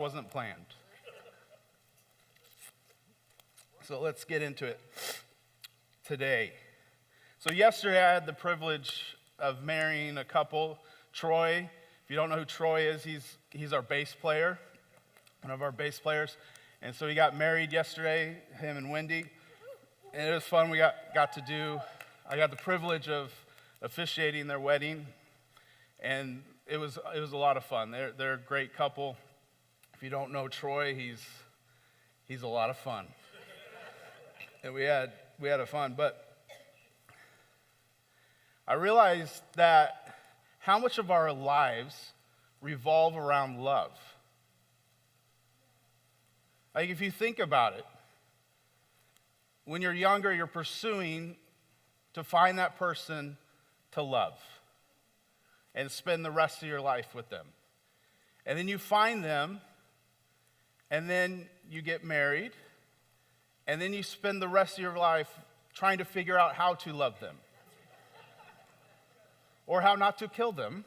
Wasn't planned. So let's get into it today. So yesterday I had the privilege of marrying a couple, Troy. If you don't know who Troy is, he's our bass player, one of our bass players. And so he got married yesterday, him and Wendy. And it was fun. I got the privilege of officiating their wedding. And it was a lot of fun. They're a great couple. If you don't know Troy, he's a lot of fun. And we had a fun, but I realized that how much of our lives revolve around love. Like if you think about it, when you're younger, you're pursuing to find that person to love and spend the rest of your life with them. And then you find them, and then you get married, and then you spend the rest of your life trying to figure out how to love them or how not to kill them.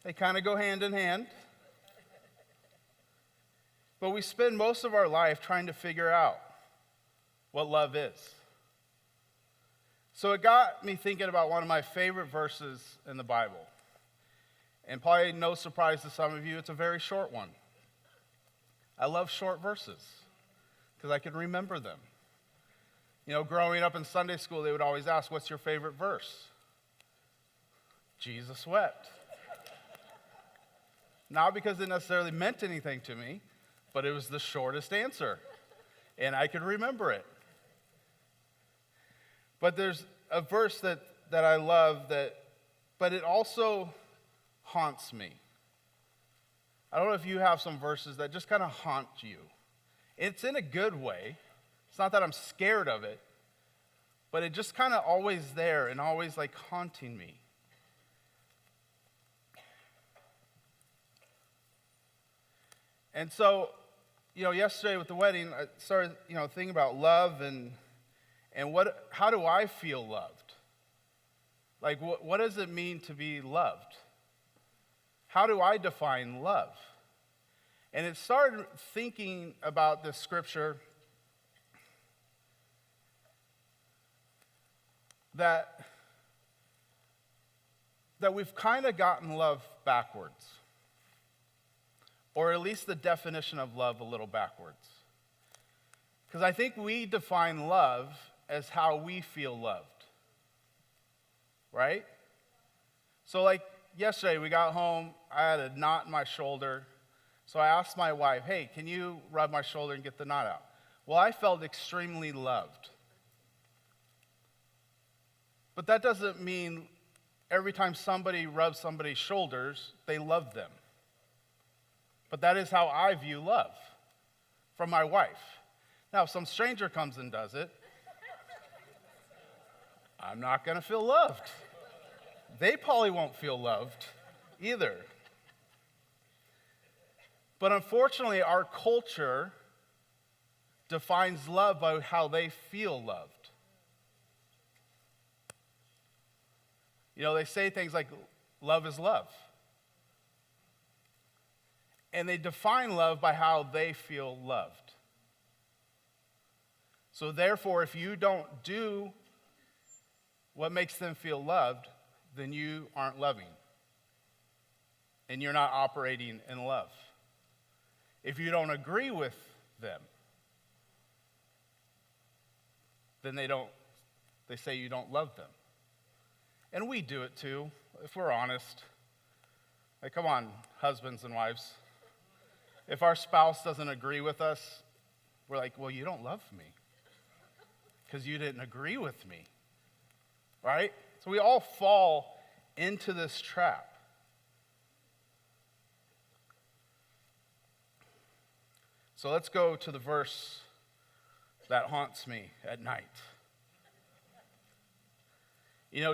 They kind of go hand in hand. But we spend most of our life trying to figure out what love is. So it got me thinking about one of my favorite verses in the Bible. And probably no surprise to some of you, it's a very short one. I love short verses because I can remember them. You know, growing up in Sunday school, they would always ask, what's your favorite verse? Jesus wept. Not because it necessarily meant anything to me, but it was the shortest answer, and I could remember it. But there's a verse that I love, but it also haunts me. I don't know if you have some verses that just kind of haunt you. It's in a good way. It's not that I'm scared of it, but it just kind of always there and always like haunting me. And so, yesterday with the wedding, I started, thinking about love and how do I feel loved? Like, what does it mean to be loved? How do I define love? And it started thinking about this scripture that we've kind of gotten love backwards, or at least the definition of love a little backwards. Because I think we define love as how we feel loved, right? So like yesterday we got home, I had a knot in my shoulder, so I asked my wife, hey, can you rub my shoulder and get the knot out? Well, I felt extremely loved. But that doesn't mean every time somebody rubs somebody's shoulders, they love them. But that is how I view love from my wife. Now, if some stranger comes and does it, I'm not going to feel loved. They probably won't feel loved either. But unfortunately, our culture defines love by how they feel loved. They say things like, love is love. And they define love by how they feel loved. So therefore, if you don't do what makes them feel loved, then you aren't loving. And you're not operating in love. If you don't agree with them, then they say you don't love them. And we do it too, if we're honest. Like, come on, husbands and wives. If our spouse doesn't agree with us, we're like, well, you don't love me because you didn't agree with me, right? So we all fall into this trap. So let's go to the verse that haunts me at night.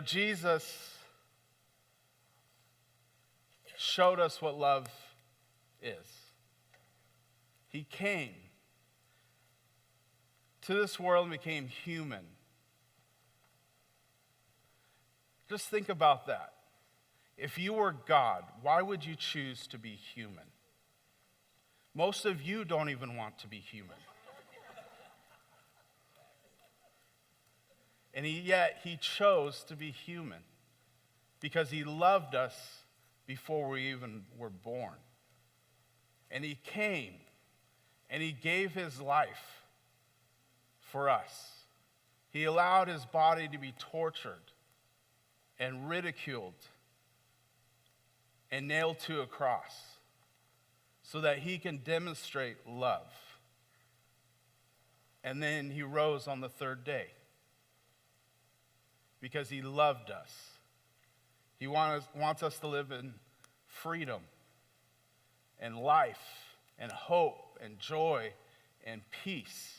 Jesus showed us what love is. He came to this world and became human. Just think about that. If you were God, why would you choose to be human? Most of you don't even want to be human. And yet he chose to be human because he loved us before we even were born. And he came and he gave his life for us. He allowed his body to be tortured and ridiculed and nailed to a cross so that he can demonstrate love. And then he rose on the third day because he loved us. He wants us to live in freedom and life and hope and joy and peace.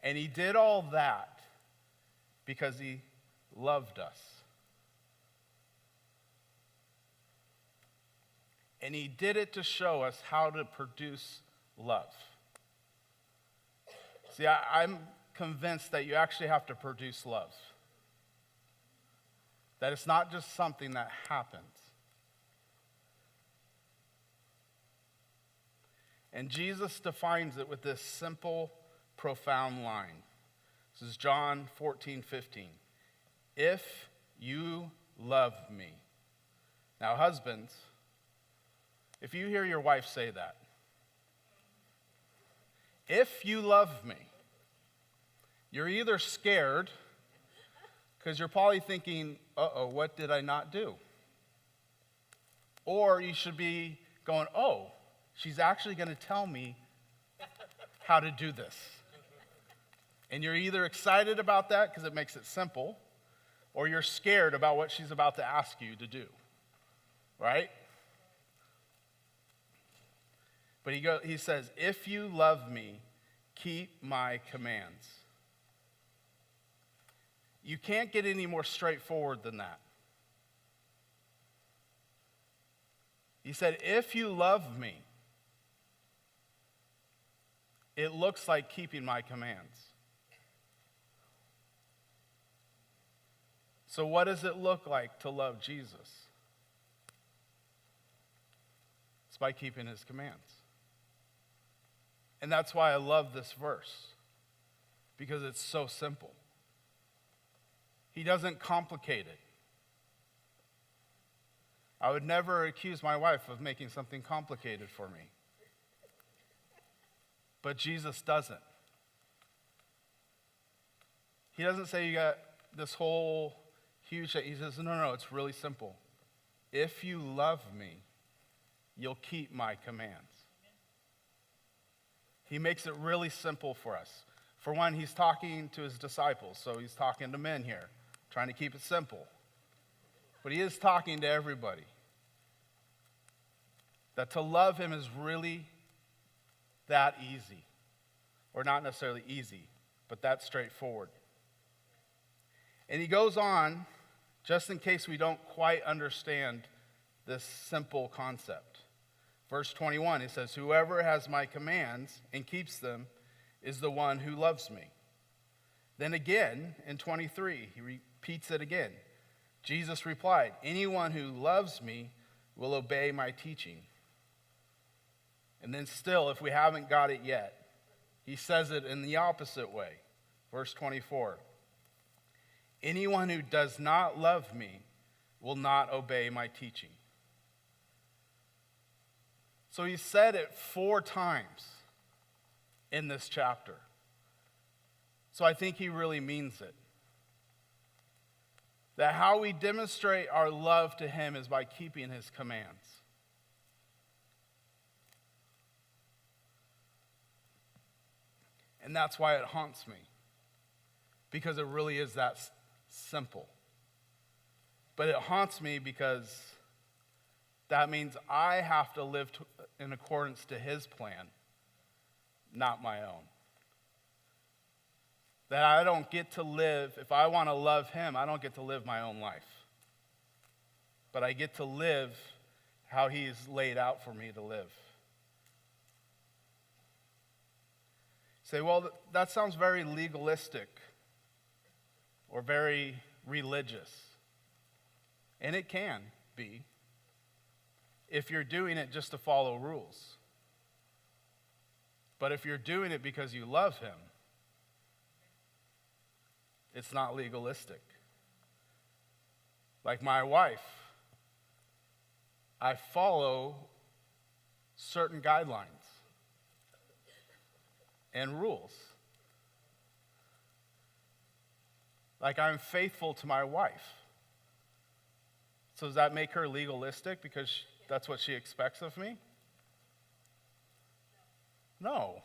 And he did all that because he loved us. And he did it to show us how to produce love. See, I'm convinced that you actually have to produce love. That it's not just something that happens. And Jesus defines it with this simple, profound line. This is John 14:15. If you love me. Now, husbands, if you hear your wife say that, if you love me, you're either scared because you're probably thinking, uh-oh, what did I not do? Or you should be going, oh, she's actually going to tell me how to do this. And you're either excited about that because it makes it simple, or you're scared about what she's about to ask you to do, right? But he says, if you love me, keep my commands. You can't get any more straightforward than that. He said, if you love me, it looks like keeping my commands. So what does it look like to love Jesus? It's by keeping his commands. And that's why I love this verse, because it's so simple. He doesn't complicate it. I would never accuse my wife of making something complicated for me. But Jesus doesn't. He doesn't say you got this whole huge thing. He says, no, it's really simple. If you love me, you'll keep my commands. He makes it really simple for us. For one, he's talking to his disciples, so he's talking to men here, trying to keep it simple. But he is talking to everybody. That to love him is really that easy. Or not necessarily easy, but that straightforward. And he goes on, just in case we don't quite understand this simple concept. Verse 21, it says, whoever has my commands and keeps them is the one who loves me. Then again, in 23, he repeats it again. Jesus replied, anyone who loves me will obey my teaching. And then still, if we haven't got it yet, he says it in the opposite way. Verse 24, anyone who does not love me will not obey my teaching. So he said it 4 times in this chapter. So I think he really means it. That how we demonstrate our love to him is by keeping his commands. And that's why it haunts me. Because it really is that simple. But it haunts me because that means I have to live in accordance to his plan, not my own. That I don't get to live, if I want to love him, I don't get to live my own life. But I get to live how he's laid out for me to live. Say, well, that sounds very legalistic or very religious. And it can be if you're doing it just to follow rules. But if you're doing it because you love him, it's not legalistic. Like my wife, I follow certain guidelines and rules. Like I'm faithful to my wife. So does that make her legalistic because that's what she expects of me? No.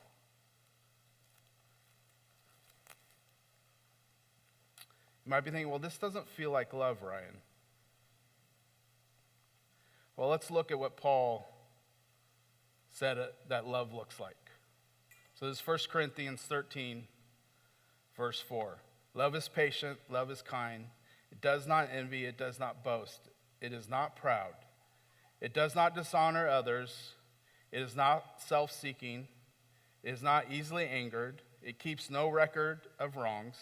You might be thinking, well, this doesn't feel like love, Ryan. Well, let's look at what Paul said that love looks like. So this is 1 Corinthians 13, verse 4. Love is patient, love is kind. It does not envy, it does not boast. It is not proud. It does not dishonor others. It is not self-seeking. It is not easily angered. It keeps no record of wrongs.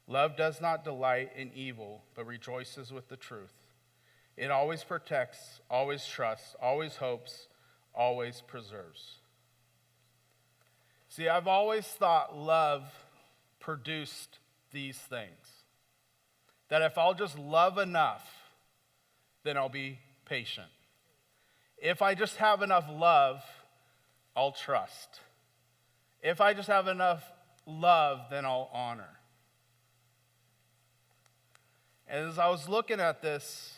Love does not delight in evil, but rejoices with the truth. It always protects, always trusts, always hopes, always preserves. See, I've always thought love produced these things. That if I'll just love enough, then I'll be patient. If I just have enough love, I'll trust. If I just have enough love, then I'll honor. And as I was looking at this,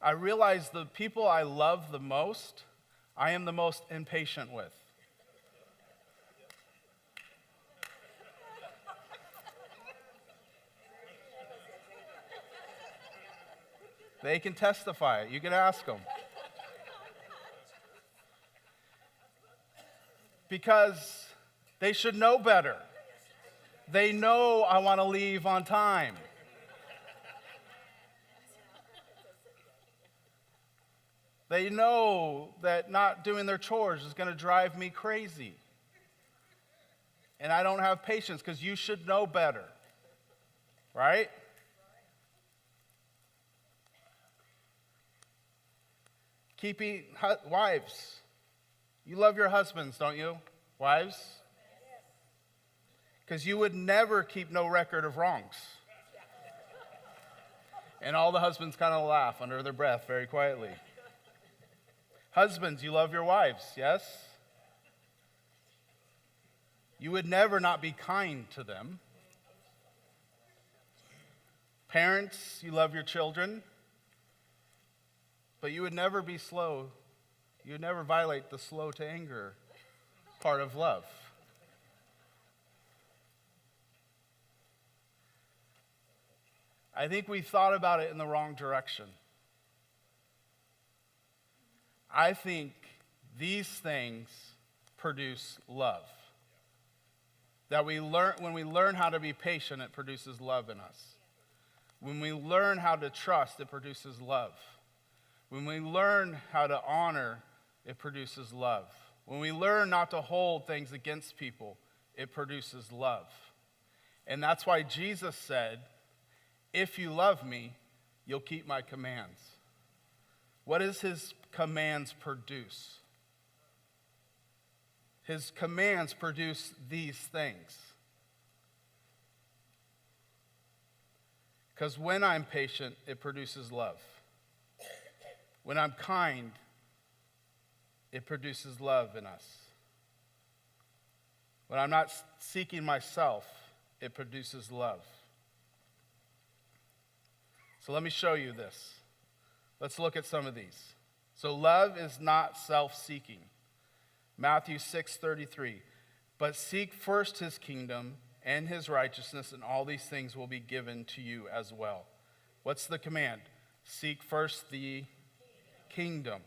I realized the people I love the most, I am the most impatient with. They can testify it. You can ask them. Because they should know better. They know I want to leave on time. They know that not doing their chores is going to drive me crazy. And I don't have patience because you should know better. Right? Wives, you love your husbands, don't you? Wives? Because you would never keep no record of wrongs. And all the husbands kind of laugh under their breath very quietly. Husbands, you love your wives, yes? You would never not be kind to them. Parents, you love your children. But you would never be slow. You would never violate the slow to anger part of love. I think we thought about it in the wrong direction. I think these things produce love. That when we learn how to be patient, it produces love in us. When we learn how to trust, it produces love. When we learn how to honor, it produces love. When we learn not to hold things against people, it produces love. And that's why Jesus said, if you love me, you'll keep my commands. What does his commands produce? His commands produce these things. Because when I'm patient, it produces love. When I'm kind, it produces love in us. When I'm not seeking myself, it produces love. So let me show you this. Let's look at some of these. So love is not self-seeking. Matthew 6:33. But seek first his kingdom and his righteousness, and all these things will be given to you as well. What's the command? Seek first the kingdom.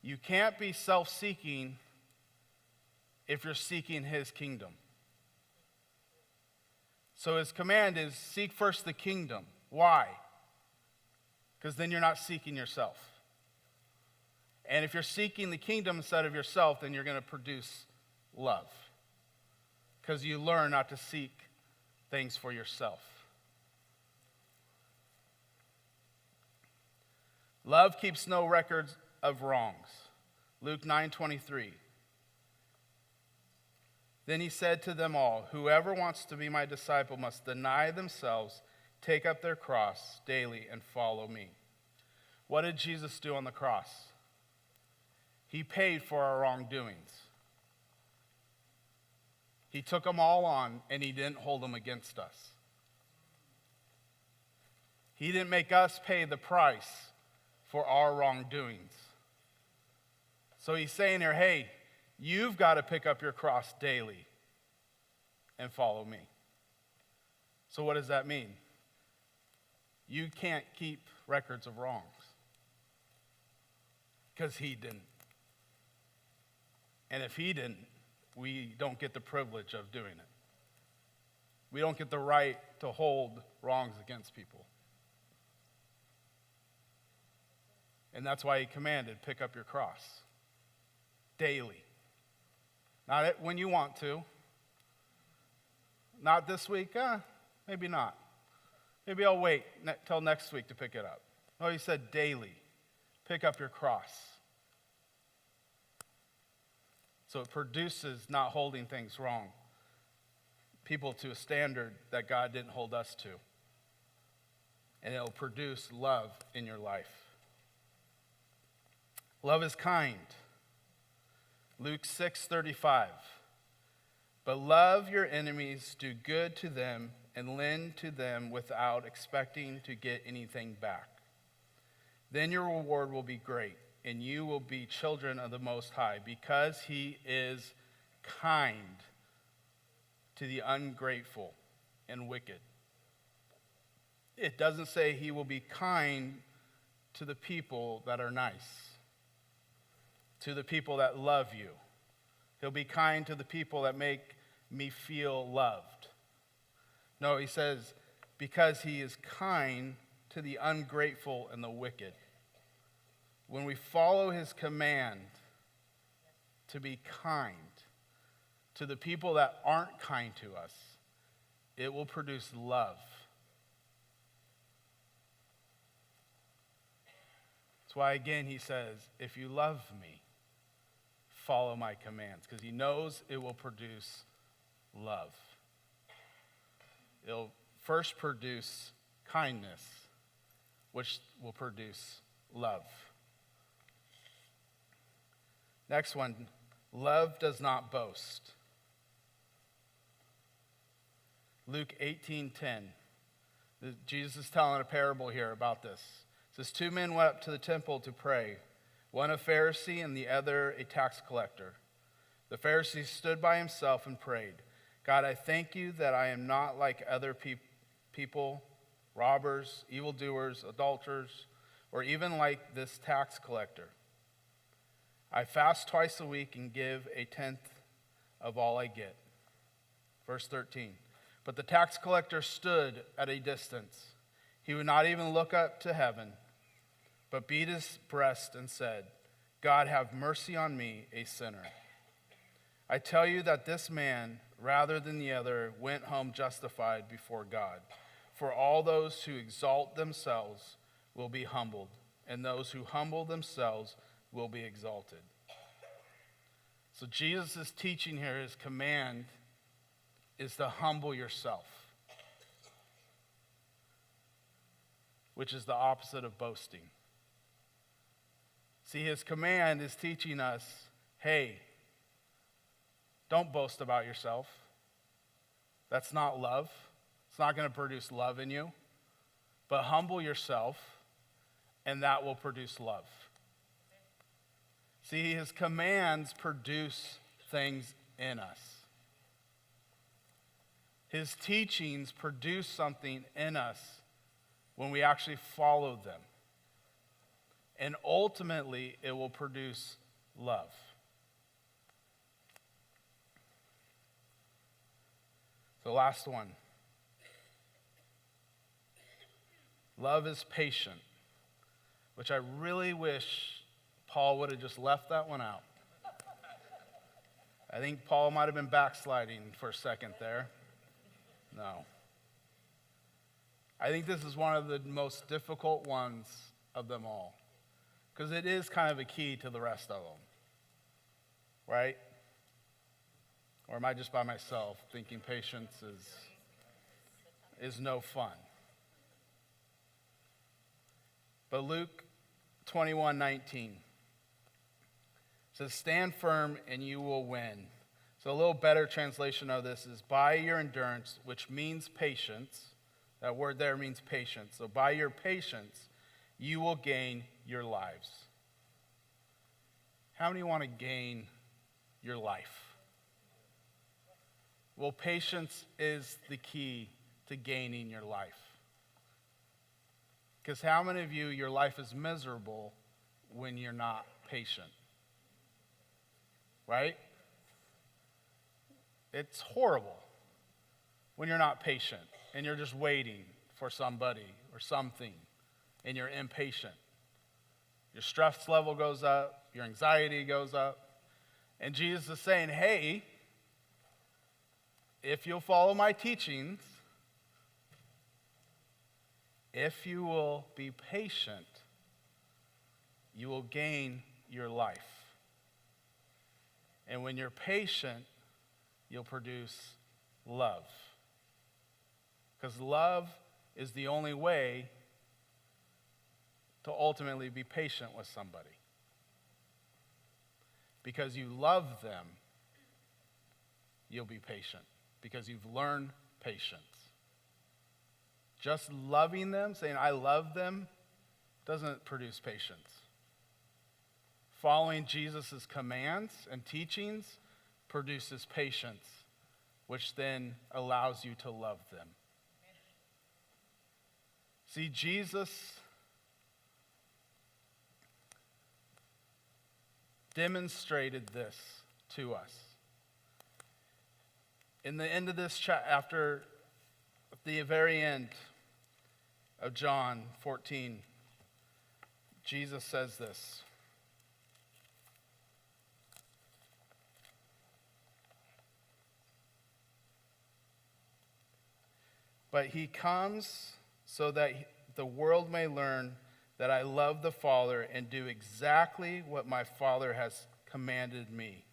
You can't be self-seeking if you're seeking his kingdom. So his command is seek first the kingdom. Why? Because then you're not seeking yourself. And if you're seeking the kingdom instead of yourself, then you're going to produce love. Because you learn not to seek things for yourself. Love keeps no records of wrongs. Luke 9:23. Then he said to them all, whoever wants to be my disciple must deny themselves, take up their cross daily, and follow me. What did Jesus do on the cross? He paid for our wrongdoings. He took them all on, and he didn't hold them against us. He didn't make us pay the price for our wrongdoings. So he's saying here, hey, you've got to pick up your cross daily and follow me. So what does that mean? You can't keep records of wrongs because he didn't. And if he didn't, we don't get the privilege of doing it. We don't get the right to hold wrongs against people. And that's why he commanded, pick up your cross daily. Not when you want to. Not this week, maybe not. Maybe I'll wait till next week to pick it up. No, he said daily, pick up your cross. So it produces not holding things wrong. People to a standard that God didn't hold us to. And it'll produce love in your life. Love is kind. Luke 6:35. But love your enemies, do good to them, and lend to them without expecting to get anything back. Then your reward will be great, and you will be children of the Most High, because he is kind to the ungrateful and wicked. It doesn't say he will be kind to the people that are nice, to the people that love you. He'll be kind to the people that make me feel loved. No, he says, because he is kind to the ungrateful and the wicked. When we follow his command to be kind to the people that aren't kind to us, it will produce love. That's why, again, he says, if you love me, follow my commands, because he knows it will produce love. It'll first produce kindness, which will produce love. Next one, love does not boast. Luke 18:10. Jesus is telling a parable here about this. It says, 2 men went up to the temple to pray, one a Pharisee and the other a tax collector. The Pharisee stood by himself and prayed, God, I thank you that I am not like other people, robbers, evildoers, adulterers, or even like this tax collector. I fast twice a week and give 1/10 of all I get. Verse 13. But the tax collector stood at a distance. He would not even look up to heaven, but beat his breast and said, God, have mercy on me, a sinner. I tell you that this man, rather than the other, went home justified before God. For all those who exalt themselves will be humbled, and those who humble themselves will be exalted. So Jesus' teaching here, his command, is to humble yourself, which is the opposite of boasting. See, his command is teaching us, hey, don't boast about yourself. That's not love. It's not going to produce love in you. But humble yourself, and that will produce love. See, his commands produce things in us. His teachings produce something in us when we actually follow them. And ultimately, it will produce love. The last one. Love is patient, which I really wish Paul would have just left that one out. I think Paul might have been backsliding for a second there. No. I think this is one of the most difficult ones of them all, because it is kind of a key to the rest of them. right? Or am I just by myself thinking patience is no fun? But Luke 21:19 says, stand firm and you will win. So a little better translation of this is, by your endurance, which means patience. That word there means patience. So by your patience, you will gain your lives. How many want to gain your life? Well, patience is the key to gaining your life. Because how many of you, your life is miserable when you're not patient? Right? It's horrible when you're not patient and you're just waiting for somebody or something and you're impatient. Your stress level goes up, your anxiety goes up. And Jesus is saying, hey, if you'll follow my teachings, if you will be patient, you will gain your life. And when you're patient, you'll produce love. Because love is the only way to ultimately be patient with somebody. Because you love them, you'll be patient. Because you've learned patience. Just loving them, saying I love them, doesn't produce patience. Following Jesus' commands and teachings produces patience, which then allows you to love them. See, Jesus demonstrated this to us. In the end of this after the very end of John 14, Jesus says this. But he comes so that the world may learn that I love the Father and do exactly what my Father has commanded me.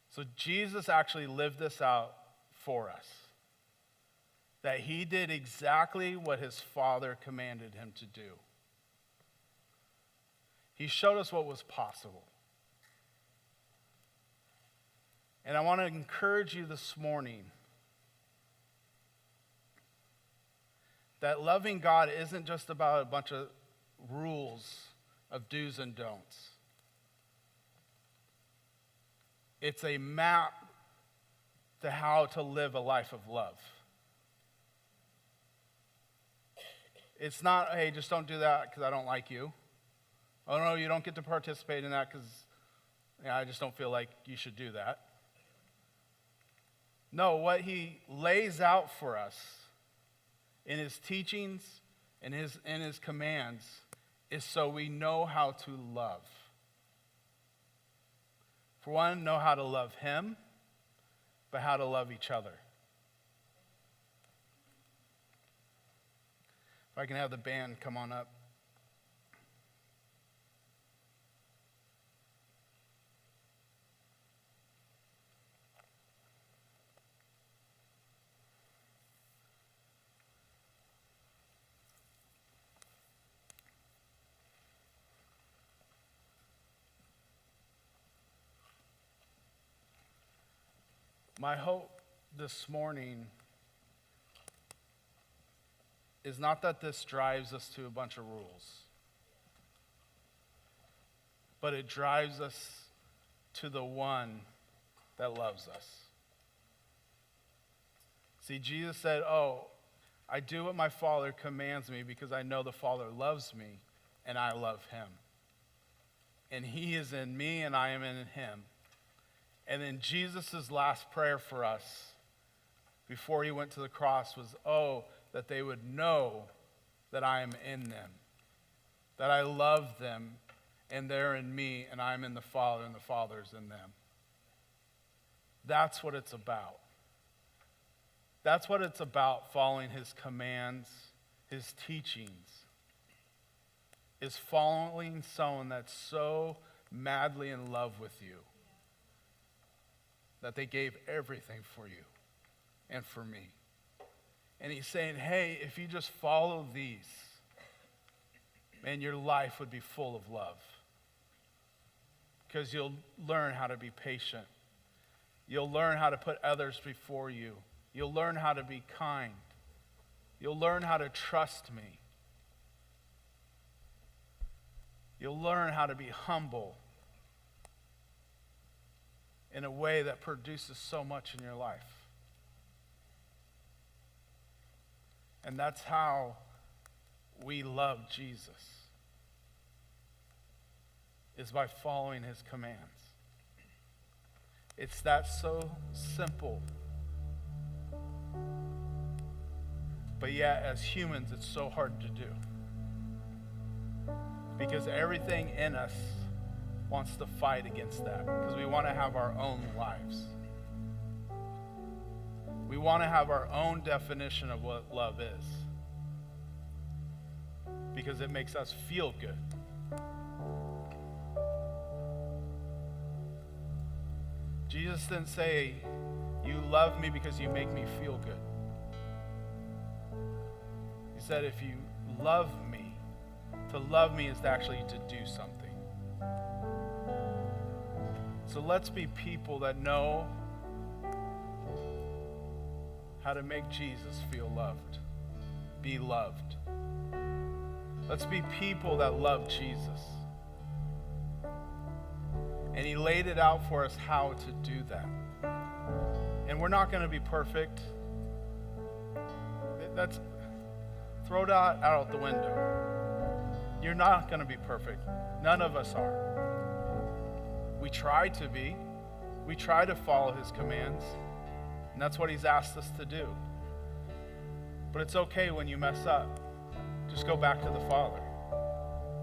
So Jesus actually lived this out for us. That he did exactly what his Father commanded him to do. He showed us what was possible. And I want to encourage you this morning that loving God isn't just about a bunch of rules of do's and don'ts. It's a map to how to live a life of love. It's not, hey, just don't do that because I don't like you. Oh, no, you don't get to participate in that because I just don't feel like you should do that. No, what he lays out for us in his teachings and in his commands is so we know how to love. For one, know how to love him, but how to love each other. If I can have the band come on up. My hope this morning is not that this drives us to a bunch of rules, but it drives us to the one that loves us. See, Jesus said, oh, I do what my Father commands me because I know the Father loves me and I love him. And he is in me and I am in him. And then Jesus' last prayer for us before he went to the cross was, oh, that they would know that I am in them, that I love them, and they're in me, and I'm in the Father, and the Father's in them. That's what it's about. That's what it's about, following his commands, his teachings. is following someone that's so madly in love with you that they gave everything for you and for me. And he's saying, hey, if you just follow these, man, your life would be full of love. Because you'll learn how to be patient. You'll learn how to put others before you. You'll learn how to be kind. You'll learn how to trust me. You'll learn how to be humble in a way that produces so much in your life. And that's how we love Jesus, is by following his commands. It's that so simple. But yet, as humans, it's so hard to do. Because everything in us wants to fight against that. Because we want to have our own lives. We want to have our own definition of what love is. Because it makes us feel good. Jesus didn't say, you love me because you make me feel good. He said, if you love me, to love me is actually to do something. So let's be people that know how to make Jesus feel loved, be loved. Let's be people that love Jesus. And he laid it out for us how to do that. And we're not going to be perfect. Throw that out the window. You're not going to be perfect. None of us are. We try to be. We try to follow his commands. And that's what he's asked us to do. But it's okay when you mess up. Just go back to the Father.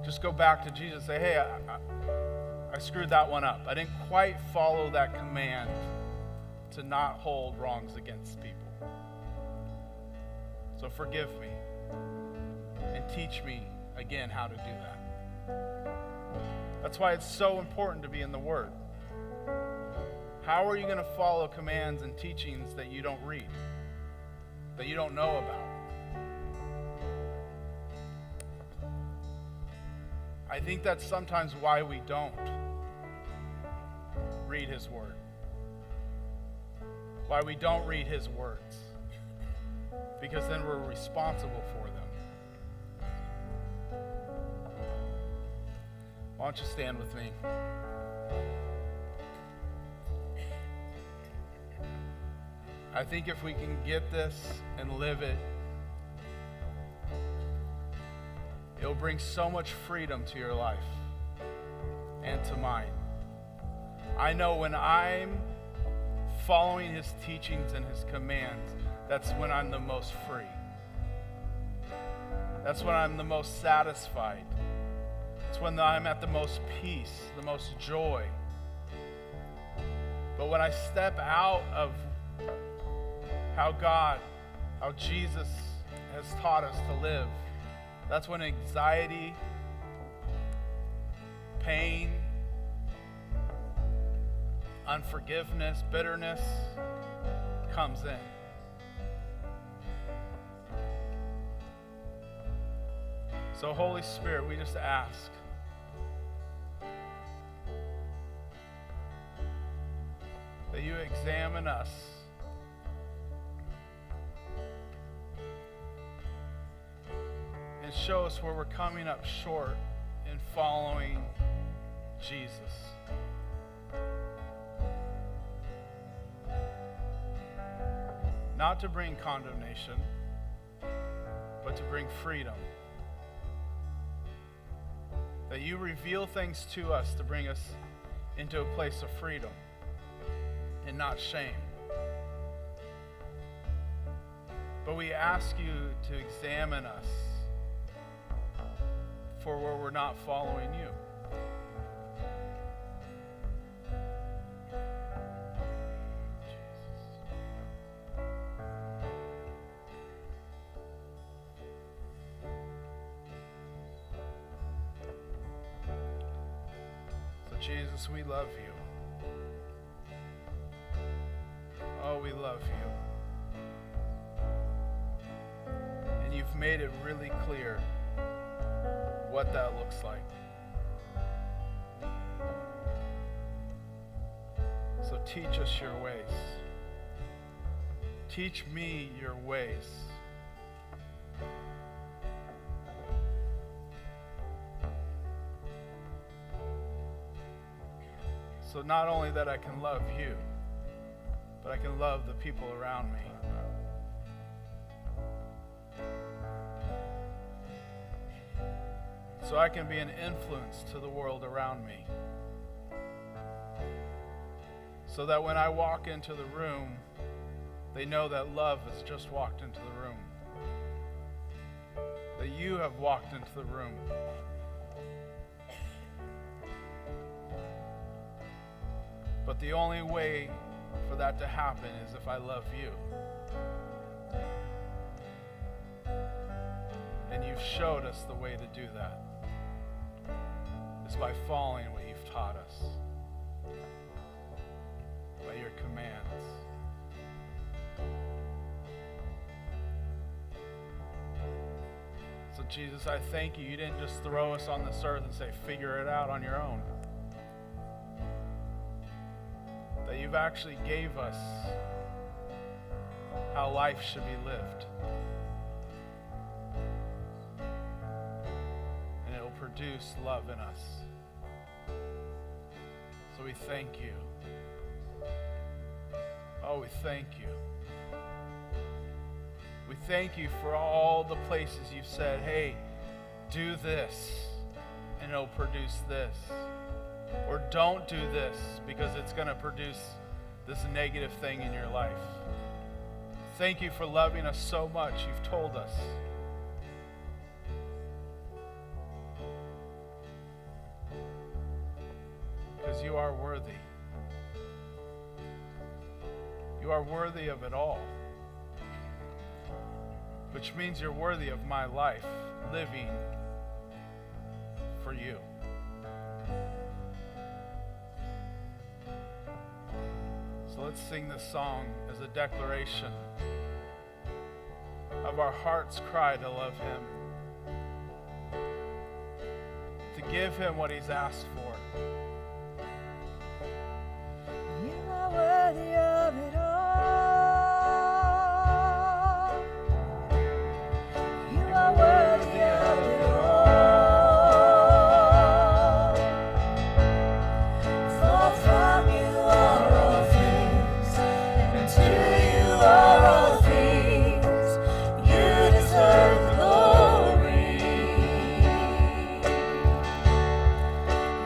Just go back to Jesus. Say, hey, I screwed that one up. I didn't quite follow that command to not hold wrongs against people. So forgive me and teach me again how to do that. That's why it's so important to be in the Word. How are you going to follow commands and teachings that you don't read, that you don't know about? I think that's sometimes why we don't read his Word. Why we don't read his words. Because then we're responsible for them. Why don't you stand with me? I think if we can get this and live it, it'll bring so much freedom to your life and to mine. I know when I'm following his teachings and his commands, that's when I'm the most free. That's when I'm the most satisfied. It's when I'm at the most peace, the most joy. But when I step out of how Jesus has taught us to live, that's when anxiety, pain, unforgiveness, bitterness comes in. So Holy Spirit, we just ask that you examine us and show us where we're coming up short in following Jesus. Not to bring condemnation, but to bring freedom. That you reveal things to us to bring us into a place of freedom and not shame. But we ask you to examine us for where we're not following you. Jesus, we love you. Oh, we love you. And you've made it really clear what that looks like. So teach us your ways. Teach me your ways. So not only that I can love you, but I can love the people around me. So I can be an influence to the world around me. So that when I walk into the room, they know that love has just walked into the room. That you have walked into the room. But the only way for that to happen is if I love you. And you've showed us the way to do that. Is by following what you've taught us. By your commands. So Jesus, I thank you. You didn't just throw us on this earth and say, figure it out on your own. That you've actually gave us how life should be lived. And it will produce love in us. So we thank you. Oh, we thank you. We thank you for all the places you've said, hey, do this, and it'll produce this. Or don't do this, because it's going to produce this negative thing in your life. Thank you for loving us so much. You've told us. Because you are worthy. You are worthy of it all. Which means you're worthy of my life, living for you. So let's sing this song as a declaration of our heart's cry to love him. To give him what he's asked for. You are worthy of it all. You are worthy of it all. For from you are all things, and to you are all things. You deserve glory.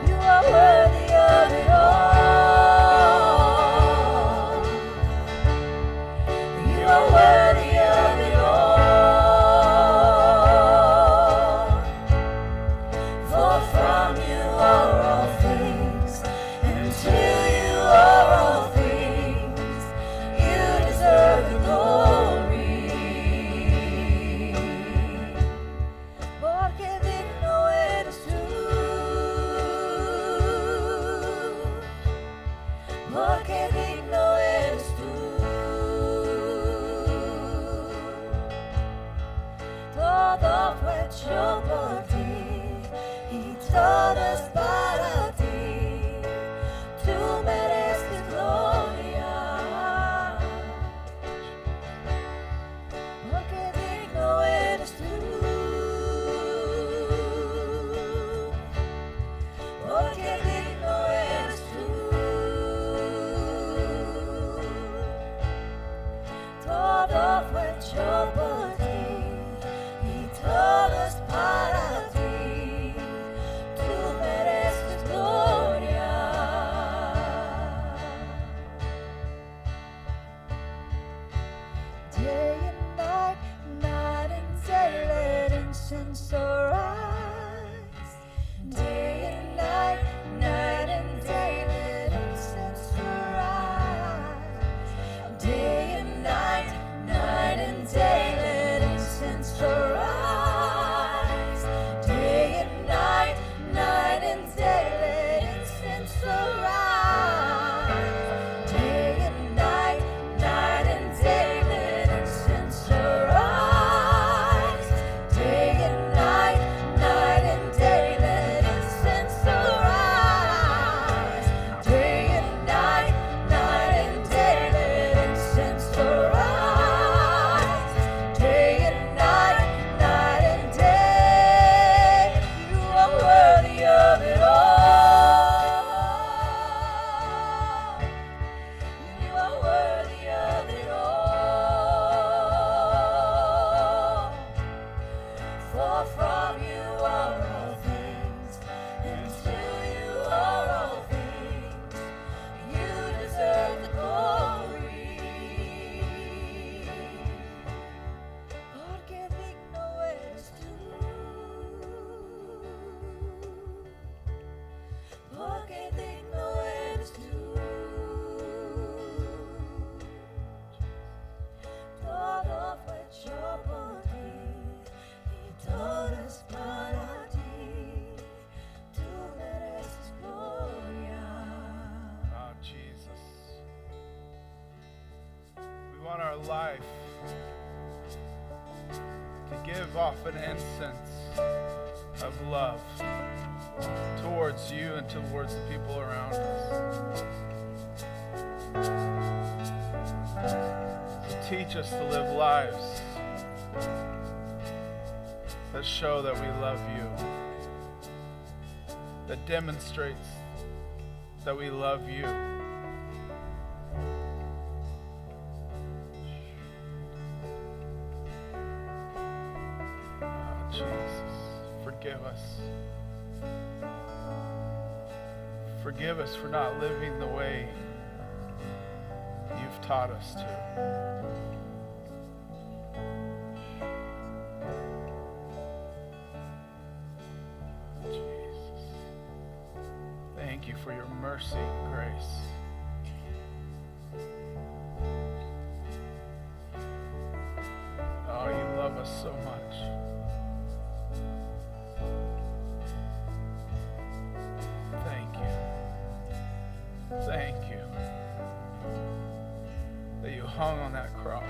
You are worthy of it all. You are worthy of it all. For from you are all things, and to you are all things. You deserve the glory. Porque digno eres tú. Porque digno eres tú. Todo fue hecho por ti y todo es para ti. Tú mereces gloria. Porque digno eres tú. Porque digno eres tú. Todo fue hecho por ti y todo es para ti. Tú mereces life to give off an incense of love towards you and towards the people around us. So teach us to live lives that show that we love you, that demonstrates that we love you. Oh, Jesus, forgive us. Forgive us for not living the way you've taught us to. Thank you for your mercy and grace. Oh, you love us so much. Thank you. Thank you that you hung on that cross.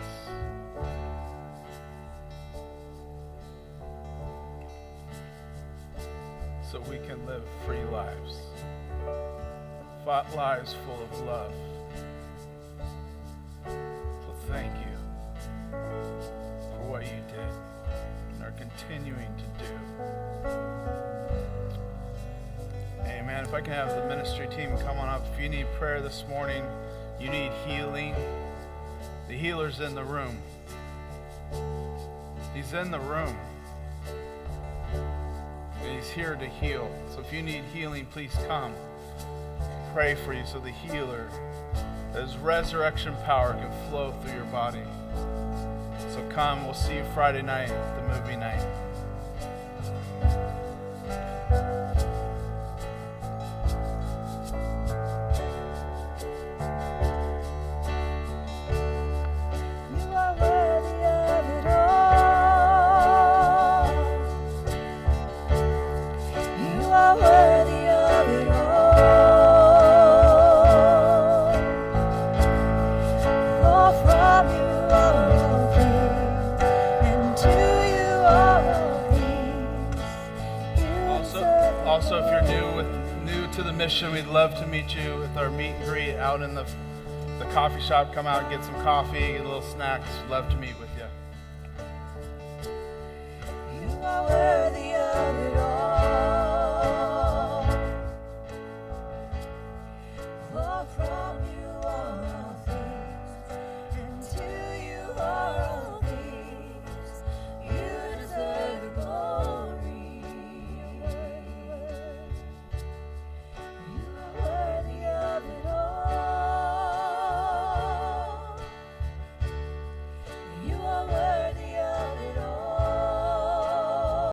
So we can live free lives. Lives full of love. So thank you for what you did and are continuing to do. Amen. If I can have the ministry team come on up. If you need prayer this morning, you need healing, the healer's in the room. He's in the room. He's here to heal. So if you need healing, please come. Pray for you so the healer, his resurrection power can flow through your body. So come, we'll see you Friday night at the movie night. You are worthy of it all. You are worthy of it all. Also, if you're new to the mission, we'd love to meet you with our meet and greet out in the coffee shop. Come out and get some coffee, get a little snacks. We'd love to meet with you.